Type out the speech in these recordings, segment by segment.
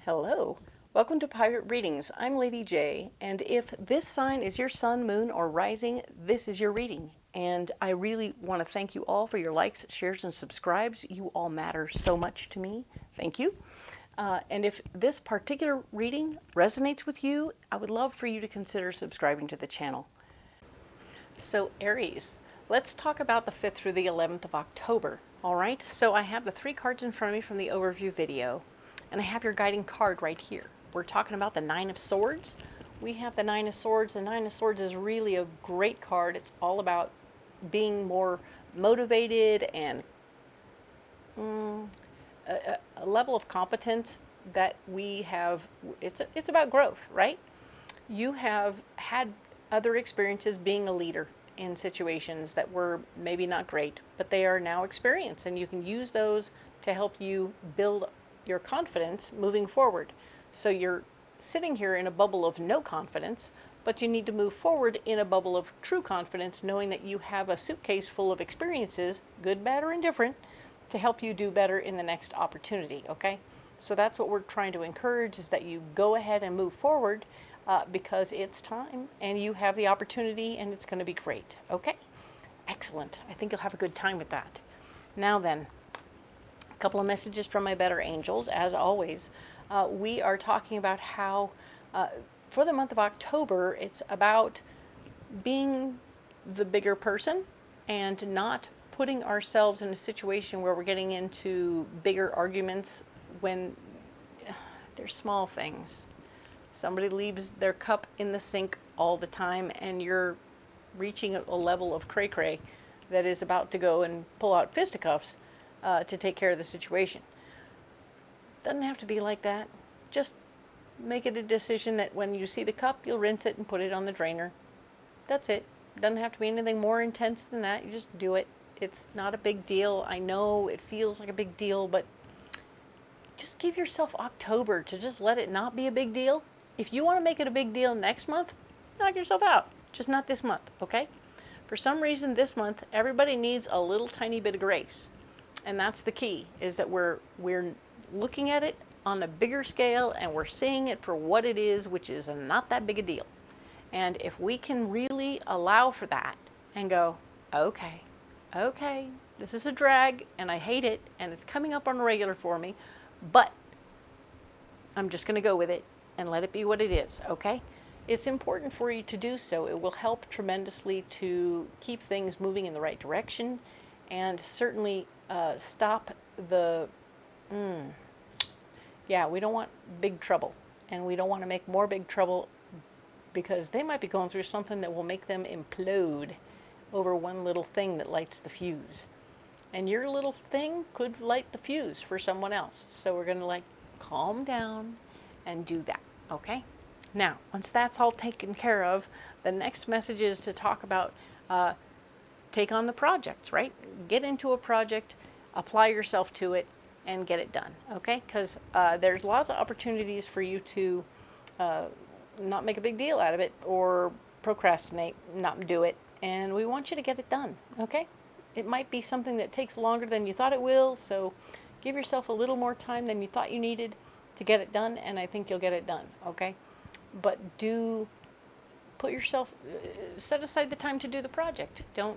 Hello, welcome to Pirate Readings. I'm Lady J, and if this sign is your sun, moon, or rising, this is your reading. And I really want to thank you all for your likes, shares, and subscribes. You all matter so much to me. Thank you. And if this particular reading resonates with you, I would love for you to consider subscribing to the channel. So Aries, let's talk about the 5th through the 11th of October. All right, so I have the 3 cards in front of me from the overview video. And I have your guiding card right here. We're talking about the 9 of Swords. We have the 9 of Swords. The 9 of Swords is really a great card. It's all about being more motivated and a level of competence that we have. It's about growth, right? You have had other experiences being a leader in situations that were maybe not great, but they are now experience, and you can use those to help you build your confidence moving forward. So you're sitting here in a bubble of no confidence, but you need to move forward in a bubble of true confidence, knowing that you have a suitcase full of experiences, good, bad, or indifferent, to help you do better in the next opportunity, okay? So that's what we're trying to encourage, is that you go ahead and move forward because it's time and you have the opportunity and it's going to be great, okay? Excellent. I think you'll have a good time with that. Now then, a couple of messages from my better angels, as always. We are talking about how for the month of October, it's about being the bigger person and not putting ourselves in a situation where we're getting into bigger arguments when they're small things. Somebody leaves their cup in the sink all the time and you're reaching a level of cray-cray that is about to go and pull out fisticuffs to take care of the situation. Doesn't have to be like that. Just make it a decision that when you see the cup, you'll rinse it and put it on the drainer. That's it. Doesn't have to be anything more intense than that. You just do it. It's not a big deal. I know it feels like a big deal, but just give yourself October to just let it not be a big deal. If you want to make it a big deal next month, knock yourself out. Just not this month, okay? For some reason this month, everybody needs a little tiny bit of grace. And that's the key, is that we're looking at it on a bigger scale and we're seeing it for what it is, which is not that big a deal. And if we can really allow for that and go, okay, this is a drag and I hate it and it's coming up on a regular for me, but I'm just going to go with it and let it be what it is, okay? It's important for you to do so. It will help tremendously to keep things moving in the right direction and certainly stop the, yeah, we don't want big trouble, and we don't want to make more big trouble because they might be going through something that will make them implode over one little thing that lights the fuse. And your little thing could light the fuse for someone else. So we're going to calm down and do that, okay? Now, once that's all taken care of, the next message is to talk about take on the projects, right? Get into a project, apply yourself to it, and get it done, okay? Because there's lots of opportunities for you to not make a big deal out of it or procrastinate, not do it, and we want you to get it done, okay? It might be something that takes longer than you thought it will, so give yourself a little more time than you thought you needed to get it done, and I think you'll get it done, okay? But do put yourself, set aside the time to do the project. Don't,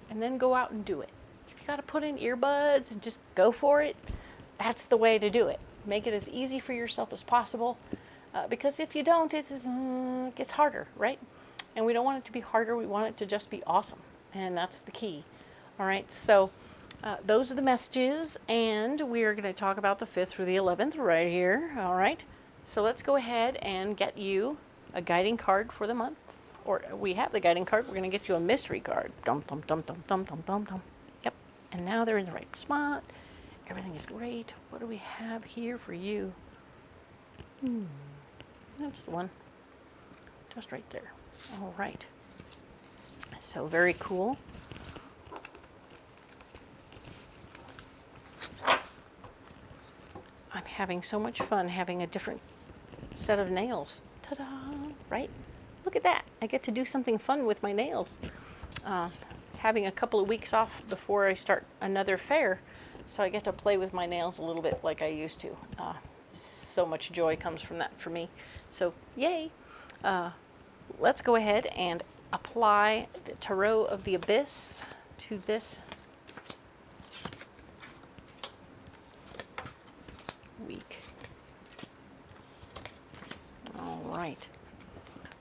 and then go out and do it. If you got to put in earbuds and just go for it, that's the way to do it. Make it as easy for yourself as possible, because if you don't, it gets harder, right? And we don't want it to be harder. We want it to just be awesome, and that's the key. All right, so those are the messages, and we are going to talk about the 5th through the 11th right here. All right, so let's go ahead and get you a guiding card for the month. Or we have the guiding card. We're going to get you a mystery card. Dum, dum, dum, dum, dum, dum, dum, dum. Yep, and now they're in the right spot. Everything is great. What do we have here for you? That's the one. Just right there. All right. So very cool. I'm having so much fun having a different set of nails. Ta-da! Right? Look at that. I get to do something fun with my nails. Having a couple of weeks off before I start another fair, so I get to play with my nails a little bit like I used to. so much joy comes from that for me. So yay. Let's go ahead and apply the Tarot of the Abyss to this week. All right.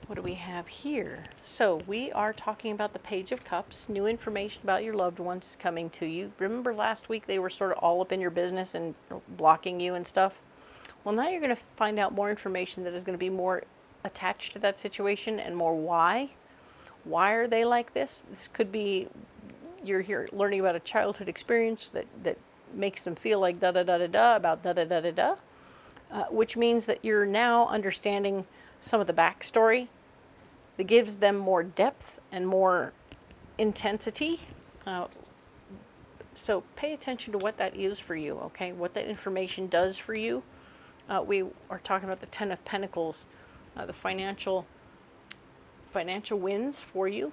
What do we have here? So we are talking about the Page of Cups. New information about your loved ones is coming to you. Remember last week they were sort of all up in your business and blocking you and stuff? Well, now you're going to find out more information that is going to be more attached to that situation and more why. Why are they like this? This could be you're here learning about a childhood experience that makes them feel like da-da-da-da-da about da-da-da-da-da, which means that you're now understanding some of the backstory that gives them more depth and more intensity. So pay attention to what that is for you, okay? What that information does for you. We are talking about the Ten of Pentacles, the financial wins for you.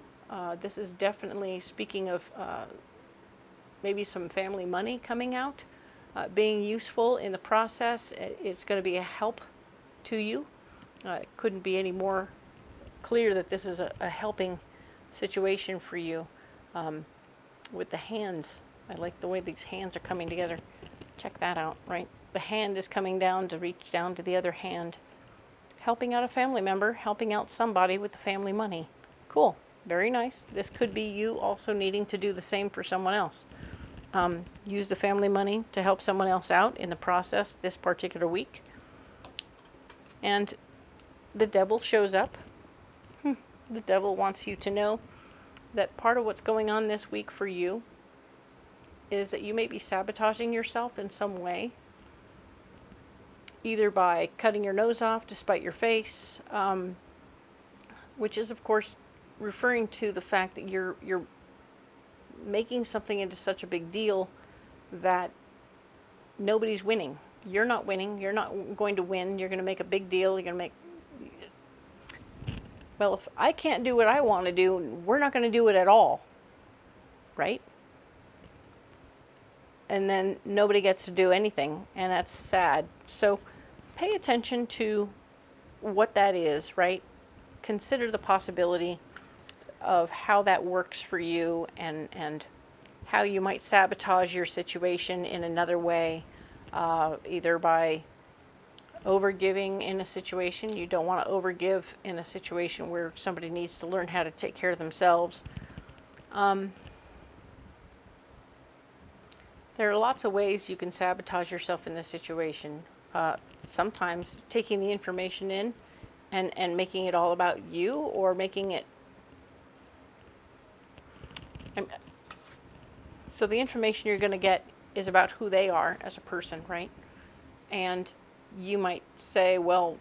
This is definitely speaking of maybe some family money coming out, being useful in the process. It's going to be a help to you. It couldn't be any more clear that this is a helping situation for you. With the hands, I like the way these hands are coming together. Check that out, right? The hand is coming down to reach down to the other hand. Helping out a family member, helping out somebody with the family money. Cool, very nice. This could be you also needing to do the same for someone else. Use the family money to help someone else out in the process this particular week. And the devil shows up. The devil wants you to know that part of what's going on this week for you is that you may be sabotaging yourself in some way, either by cutting your nose off to spite your face, which is of course referring to the fact that you're making something into such a big deal that nobody's winning. You're not winning. You're not going to win. You're going to make a big deal. You're going to make... Well, if I can't do what I want to do, we're not going to do it at all, right? And then nobody gets to do anything, and that's sad. So pay attention to what that is, right? Consider the possibility of how that works for you and how you might sabotage your situation in another way, either by overgiving in a situation. You don't want to overgive in a situation where somebody needs to learn how to take care of themselves. There are lots of ways you can sabotage yourself in this situation. Sometimes taking the information in and making it all about you, or making it... So the information you're going to get is about who they are as a person, right? And you might say, well,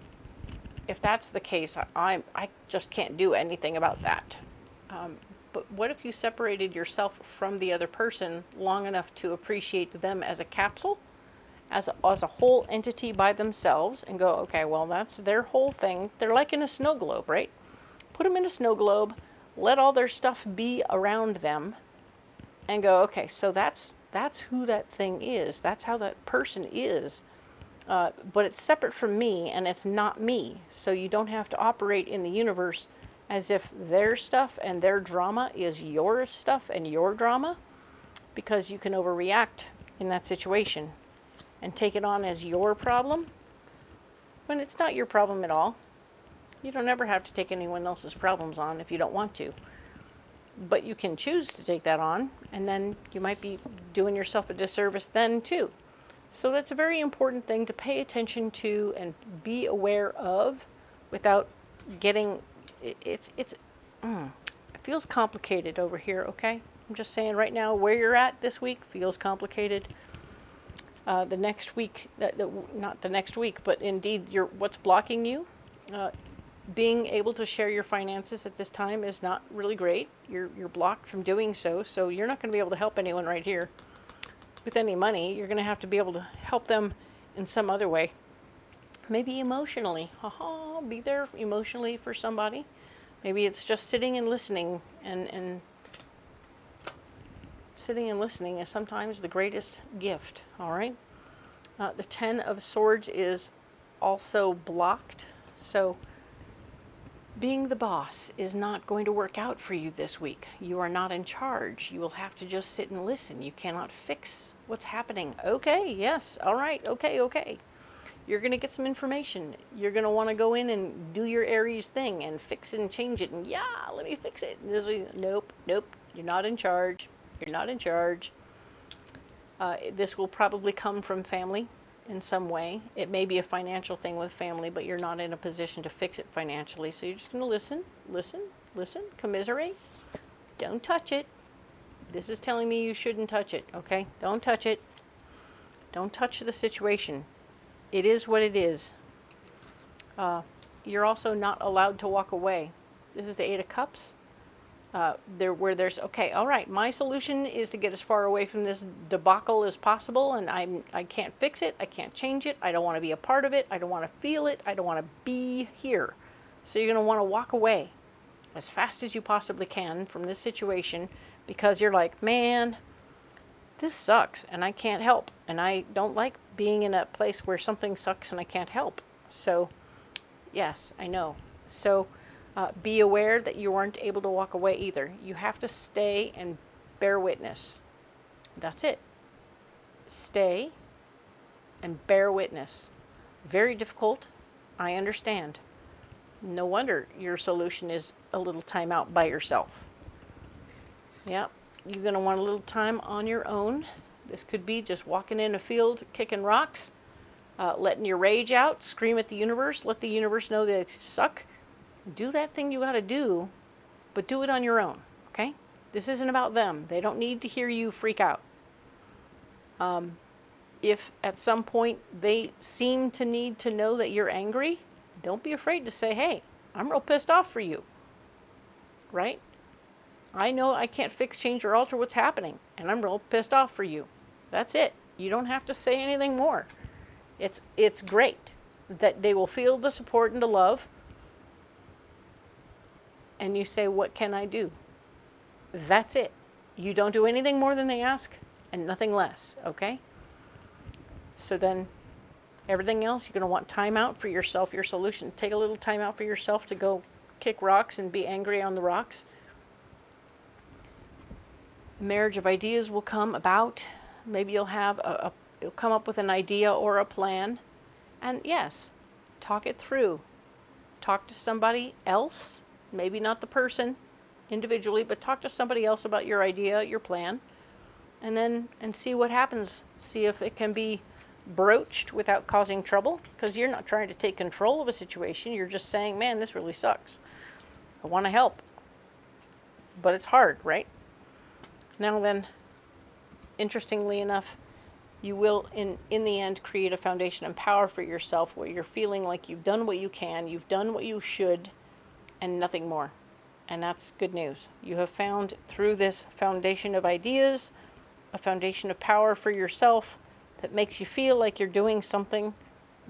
if that's the case, I just can't do anything about that. But what if you separated yourself from the other person long enough to appreciate them as a capsule, as a whole entity by themselves, and go, okay, well, that's their whole thing. They're like in a snow globe, right? Put them in a snow globe, let all their stuff be around them, and go, okay, so that's who that thing is. That's how that person is. But it's separate from me, and it's not me. So you don't have to operate in the universe as if their stuff and their drama is your stuff and your drama, because you can overreact in that situation and take it on as your problem when it's not your problem at all. You don't ever have to take anyone else's problems on if you don't want to. But you can choose to take that on, and then you might be doing yourself a disservice then too. So that's a very important thing to pay attention to and be aware of without getting... It feels complicated over here, okay? I'm just saying right now where you're at this week feels complicated. The next week, not the next week, but indeed what's blocking you, being able to share your finances at this time is not really great. You're blocked from doing so, so you're not going to be able to help anyone right here with any money. You're going to have to be able to help them in some other way. Maybe emotionally. Be there emotionally for somebody. Maybe it's just sitting and listening, and sitting and listening is sometimes the greatest gift, all right? The Ten of Swords is also blocked. So being the boss is not going to work out for you this week. You are not in charge. You will have to just sit and listen. You cannot fix what's happening. Okay, yes, all right, okay, okay. You're going to get some information. You're going to want to go in and do your Aries thing and fix and change it. And yeah, let me fix it. Nope, nope, you're not in charge. You're not in charge. This will probably come from family in some way. It may be a financial thing with family, but you're not in a position to fix it financially. So you're just going to listen, listen, listen, commiserate. Don't touch it. This is telling me you shouldn't touch it, okay? Don't touch it. Don't touch the situation. It is what it is. You're also not allowed to walk away. This is the Eight of Cups. Okay, all right, my solution is to get as far away from this debacle as possible, and I can't fix it, I can't change it, I don't want to be a part of it, I don't want to feel it, I don't want to be here. So you're going to want to walk away as fast as you possibly can from this situation, because you're like, man, this sucks, and I can't help, and I don't like being in a place where something sucks and I can't help. So, yes, I know. So, be aware that you aren't able to walk away either. You have to stay and bear witness. That's it. Stay and bear witness. Very difficult. I understand. No wonder your solution is a little time out by yourself. Yeah, you're going to want a little time on your own. This could be just walking in a field, kicking rocks, letting your rage out, scream at the universe, let the universe know that they suck. Do that thing you got to do, but do it on your own, okay? This isn't about them. They don't need to hear you freak out. If at some point they seem to need to know that you're angry, don't be afraid to say, hey, I'm real pissed off for you, right? I know I can't fix, change, or alter what's happening, and I'm real pissed off for you. That's it. You don't have to say anything more. It's great that they will feel the support and the love, and you say, what can I do? That's it. You don't do anything more than they ask and nothing less, okay? So then everything else, you're going to want time out for yourself, your solution. Take a little time out for yourself to go kick rocks and be angry on the rocks. Marriage of ideas will come about. Maybe you'll have you'll come up with an idea or a plan. And yes, talk it through. Talk to somebody else. Maybe not the person individually, but talk to somebody else about your idea, your plan, and see what happens. See if it can be broached without causing trouble, because you're not trying to take control of a situation. You're just saying, man, this really sucks. I want to help, but it's hard, right? Now then, interestingly enough, you will, in the end, create a foundation and power for yourself where you're feeling like you've done what you can, you've done what you should, and nothing more. And that's good news. You have found, through this foundation of ideas, a foundation of power for yourself that makes you feel like you're doing something,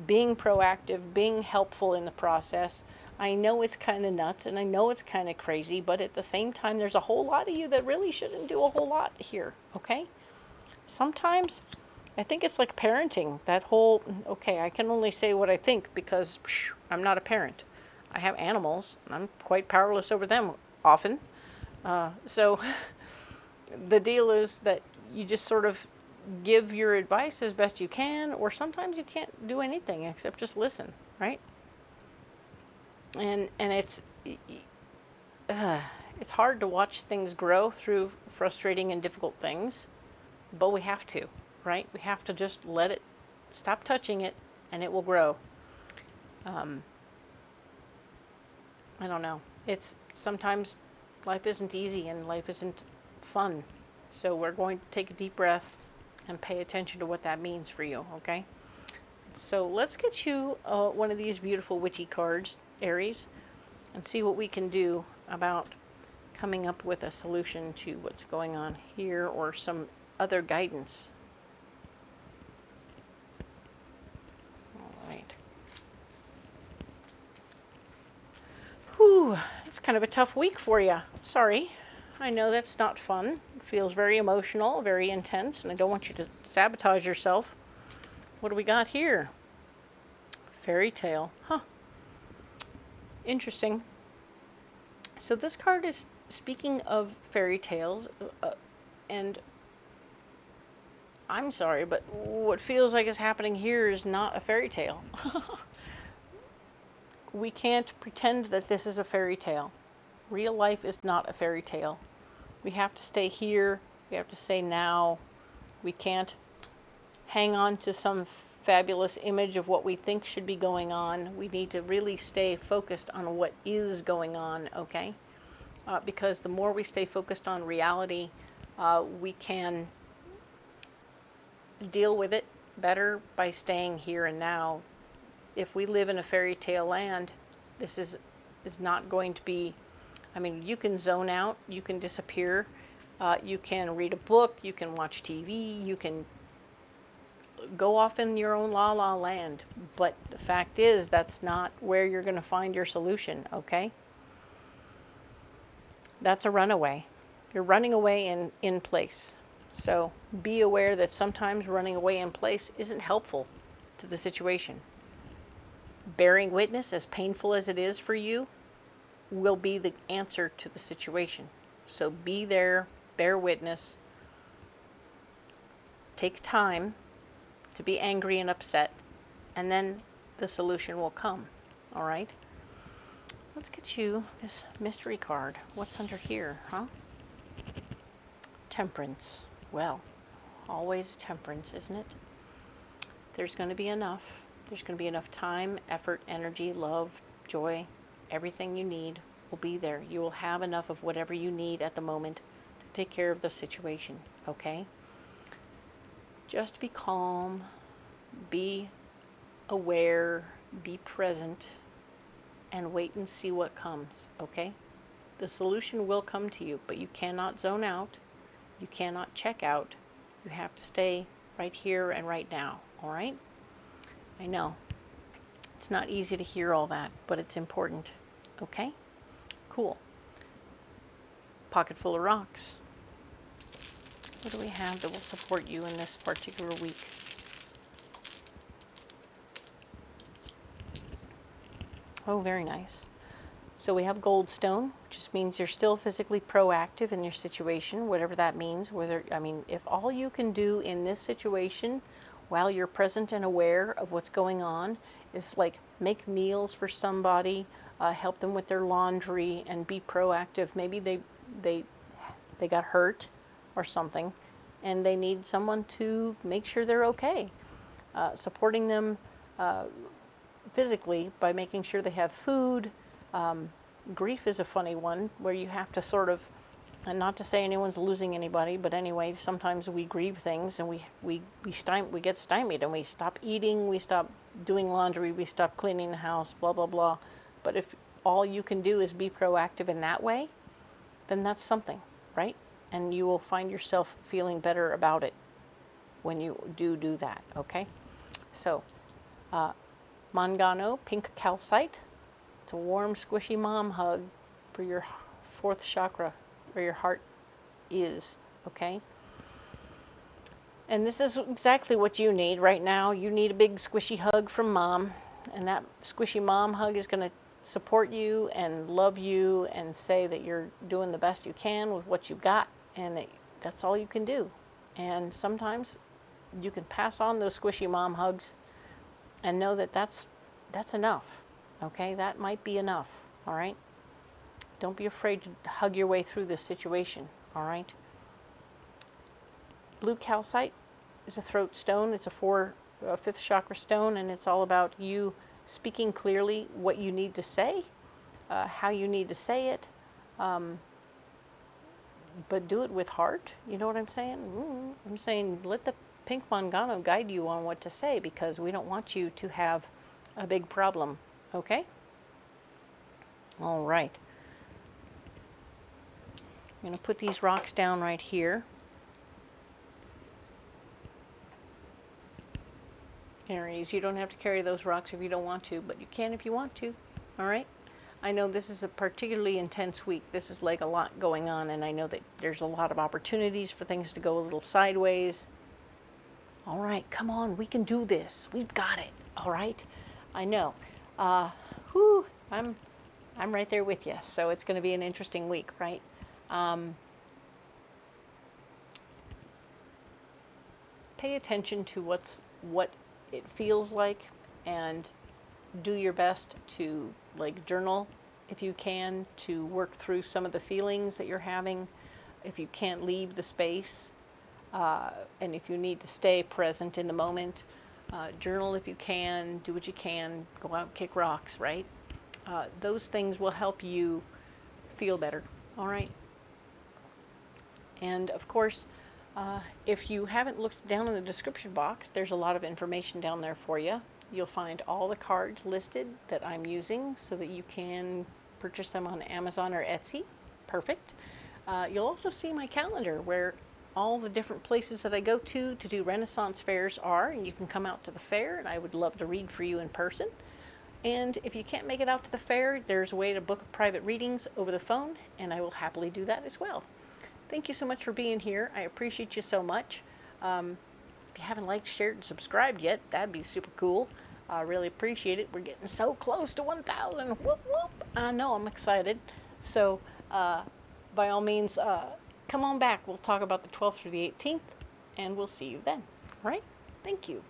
being proactive, being helpful in the process. I know it's kind of nuts, and I know it's kind of crazy, but at the same time, there's a whole lot of you that really shouldn't do a whole lot here, okay? Sometimes, I think it's like parenting. That whole, okay, I can only say what I think because I'm not a parent. I have animals, and I'm quite powerless over them often. So the deal is that you just sort of give your advice as best you can, or sometimes you can't do anything except just listen, right? And it's hard to watch things grow through frustrating and difficult things, but we have to, right? We have to just let it, stop touching it, and it will grow. I don't know. It's sometimes life isn't easy and life isn't fun. So we're going to take a deep breath and pay attention to what that means for you, okay? So let's get you one of these beautiful witchy cards, Aries, and see what we can do about coming up with a solution to what's going on here or some other guidance. All right. Whew, it's kind of a tough week for you. Sorry. I know that's not fun. It feels very emotional, very intense, and I don't want you to sabotage yourself. What do we got here? Fairy tale. Huh. Interesting. So this card is speaking of fairy tales, and I'm sorry, but what feels like is happening here is not a fairy tale. We can't pretend that this is a fairy tale. Real life is not a fairy tale. We have to stay here. We have to stay now. We can't hang on to some fabulous image of what we think should be going on. We need to really stay focused on what is going on, okay? Because the more we stay focused on reality, we can deal with it better by staying here and now. If we live in a fairy tale land, this is not going to be, I mean, you can zone out, you can disappear, you can read a book, you can watch TV, you can go off in your own la-la land, but the fact is that's not where you're going to find your solution, okay? That's a runaway. You're running away in place. So be aware that sometimes running away in place isn't helpful to the situation. Bearing witness, as painful as it is for you, will be the answer to the situation. So be there, bear witness, take time to be angry and upset, and then the solution will come. All right? Let's get you this mystery card. What's under here, huh? Temperance. Well, always temperance, isn't it? There's going to be enough. There's going to be enough time, effort, energy, love, joy. Everything you need will be there. You will have enough of whatever you need at the moment to take care of the situation, okay? Just be calm, be aware, be present, and wait and see what comes, okay? The solution will come to you, but you cannot zone out. You cannot check out. You have to stay right here and right now, all right? I know. It's not easy to hear all that, but it's important, okay? Cool. Pocket full of rocks. What do we have that will support you in this particular week? Oh, very nice. So we have goldstone, which just means you're still physically proactive in your situation, whatever that means. If all you can do in this situation while you're present and aware of what's going on is like make meals for somebody, help them with their laundry, and be proactive. Maybe they got hurt or something, and they need someone to make sure they're okay. Supporting them physically by making sure they have food. Grief is a funny one where you have to sort of, and not to say anyone's losing anybody, but anyway, sometimes we grieve things and we get stymied and we stop eating, we stop doing laundry, we stop cleaning the house, blah, blah, blah. But if all you can do is be proactive in that way, then that's something, right? And you will find yourself feeling better about it when you do that, okay? So, Mangano, pink calcite. It's a warm, squishy mom hug for your fourth chakra, where your heart is, okay? And this is exactly what you need right now. You need a big, squishy hug from mom, and that squishy mom hug is going to support you and love you and say that you're doing the best you can with what you've got, and that's all you can do. And sometimes you can pass on those squishy mom hugs and know that that's enough, okay? That might be enough, all right? Don't be afraid to hug your way through this situation, all right? Blue calcite is a throat stone. It's a fifth chakra stone, and it's all about you speaking clearly what you need to say, how you need to say it, but do it with heart. You know what I'm saying? I'm saying let the pink Mangano guide you on what to say, because we don't want you to have a big problem, okay? All right. I'm going to put these rocks down right here. Aries, you don't have to carry those rocks if you don't want to, but you can if you want to, all right? I know this is a particularly intense week. This is like a lot going on, and I know that there's a lot of opportunities for things to go a little sideways. All right, come on, we can do this. We've got it, all right? I know. Whew, I'm right there with you. So it's going to be an interesting week, right? Pay attention to what it feels like, and do your best to like journal if you can, to work through some of the feelings that you're having. If you can't leave the space, and if you need to stay present in the moment, journal if you can, do what you can, go out and kick rocks, right? Those things will help you feel better, all right? And of course, if you haven't looked down in the description box, there's a lot of information down there for you. You'll find all the cards listed that I'm using so that you can purchase them on Amazon or Etsy. Perfect. You'll also see my calendar where all the different places that I go to do Renaissance fairs are, and you can come out to the fair, and I would love to read for you in person. And if you can't make it out to the fair, there's a way to book private readings over the phone, and I will happily do that as well. Thank you so much for being here. I appreciate you so much. If you haven't liked, shared, and subscribed yet, that'd be super cool. I really appreciate it. We're getting so close to 1,000. Whoop, whoop. I know, I'm excited. So, by all means, come on back. We'll talk about the 12th through the 18th, and we'll see you then. All right? Thank you.